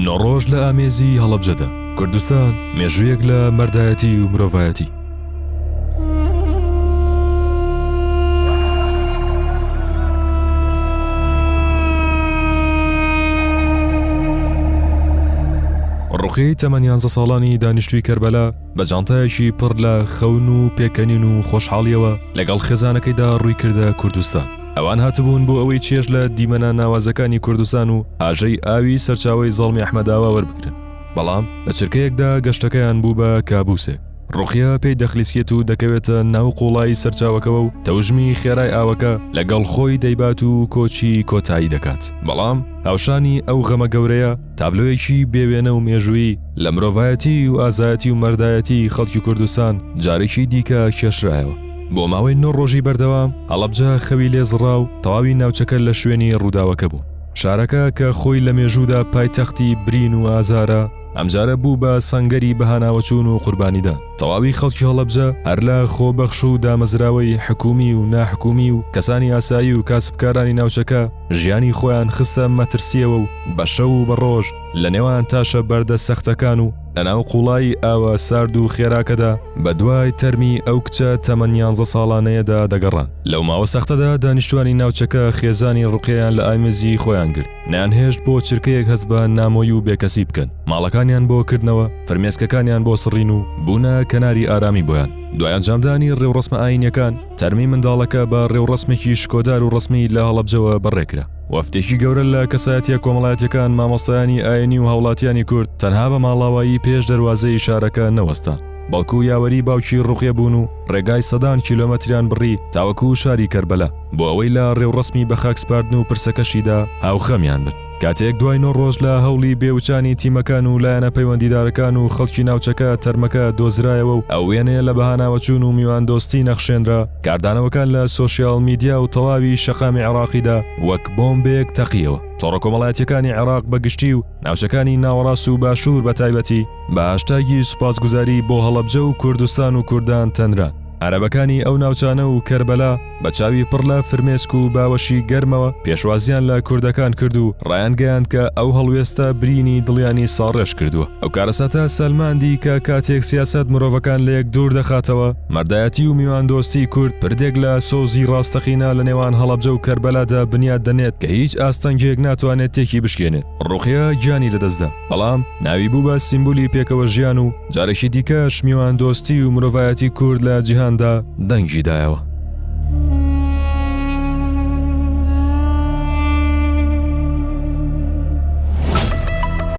نۆڕۆژ لە ئامێزی هەڵەبجەدا کوردستان مێژوویەک لە مەردایەتی و مرۆڤایەتی. ڕوقی تەمەن 11 ساڵانی دانیشتووی کەربەلا بە جانتایەکی پڕ لە خەون و پێکەنین و خۆشحاڵیەوە لەگەڵ خێزانەکەیدا ڕووی کردە کوردستان. ئەوان هاتبوون بۆ ئەوەی چێژ لە دیمەنە ناوازەکانی کوردستان و ئاژەی ئاوی سەرچاوەی زەڵمی ئەحمەداوا وەربگرن. بەڵام لە چرکەیەکدا گەشتەکەیان بوو بە کابوسێک. ڕوقیە پێی دەخلیسکێت و دەکەوێتە ناو قوڵایی سەرچاوەکەوە و تەوژمی خێرای ئاوەکە لەگەڵ خۆی دەیبات و کۆچی کۆتایی دەکات. بەڵام هاوشانی ئەو غەمە گەورەیە تابلۆیەکی بێوێنە و مێژووی لە مرۆڤایەتی و ئازایەتی و مەردایەتی خەڵکی کوردستان جارێکی دیکە کێشرایەوە. بۆ ماوەی 9 ڕۆژی بەردەوام هەڵەبجە خەوی لێزڕا و تەواوی ناوچەکە لە شوێنی ڕووداوەکە بوو. شارەکە کە خۆی لە مێژوودا پایتەختی برین و ئازارە ئەمجارە بوو بە سەنگەری بەهاناوەچوون و قوربانیدان. تەواوی خەڵکی هەڵەبجە هەر لە خۆبەخش و دامەزراوەی حکومی و ناحکومی و کەسانی ئاسایی و کاسبکارانی ناوچەکە ژیانی خۆیان خستە مەترسیەوە و بە شەو و بە ڕۆژ لە نێوان تاشە بەردە سەختەکان و لەناو قوڵایی ئاوە سارد و خێراکەدا بە دوای تەرمی ئەو کچە تەمەن 11 ساڵانەیەدا دەگەڕان. لەو ماوە سەختەدا دانیشتوانی ناوچەکە خێزانی ڕوقییان لە ئایمەزی خۆیان گرت. نیانهێشت بۆ چرکەیەک هەست بە نامۆی و بێکەسی بکەن. ماڵەکانیان بۆ کردنەوە، فرمێسکەکانیان بۆ سڕین و بوونە کەناری ئارامی بۆیان. دوای ئەنجامدانی ڕێوڕسمە ئاینیەکان تەرمی منداڵەکە بە ڕێوڕسمێکی شکۆدار و ڕسمی لە هەڵەبجەوە بەڕێکرا. وەفتێکی گەورە لە کەسایەتیە کۆمەڵایەتەکان مامۆستایانی ئاینی و هاوڵاتیانی کورد تەنها بە ماڵاوایی پێش دەروازەی شارەکە نەوەستان. بەڵکو یاوەری باوکی ڕوقیە بوون و ڕێگای سەدان کیلۆمەتریان بڕی تاوەکو شاری کەربەلا بۆ ئەوەی لە ڕێوڕسمی بە خاکسپاردن و پرسەکەشیدا هاوخەمیان بن. کاتێک دوای 9 ڕۆژ لە هەوڵی بێوچانی تیمەکان و لایەنە پەیوەندیدارەکان و خەڵکی ناوچەکە تەرمەکە دۆزرایەوە و ئەو وێنەیە لە بەهاناوەچوون و میوان دۆستی نەخشێنرا، کاردانەوەکان لە سۆشیال میدیا و تەواوی شەقامی عێراقیدا وەک بۆمبێک تەقیەوە. تۆڕە کۆمەڵایەتیەکانی عێراق بەگشتی و ناوچەکانی ناوەڕاست و باشوور بە تایبەتی بە هاشتاگی سوپاسگوزاری بۆ هەڵەبجە و کوردستان و کوردان تەنران. عەرەبەکانی ئەو ناوچانە و کەربەلا بە چاوی پڕ لە فرمێسک و باوەشی گەرمەوە پێشوازیان لە کوردەکان کرد و ڕایان گەیاند کە ئەو هەڵوێستە برینی دڵیانی ساڕێش کردووە. ئەو کارەساتە سەلماندی کە کاتێک سیاسەت مرۆڤەکان لە یەک دوور دەخاتەوە، مەردایەتی و میواندۆستی کورد پردێک لە سۆزی ڕاستەقینە لە نێوان هەڵەبجە و کەربەلادا بنیاد دەنێت کە هیچ ئاستەنگێک ناتوانێت تێکی بشکێنێت. ڕوقیە گیانی لەدەستدا، بەڵام ناوی بوو بە سیمبولی پێکەوە ژیان و جارێکی دیکەش میواندۆستی و مرۆڤایەتی کورد لە جیهاندا دەنگی دایەوە.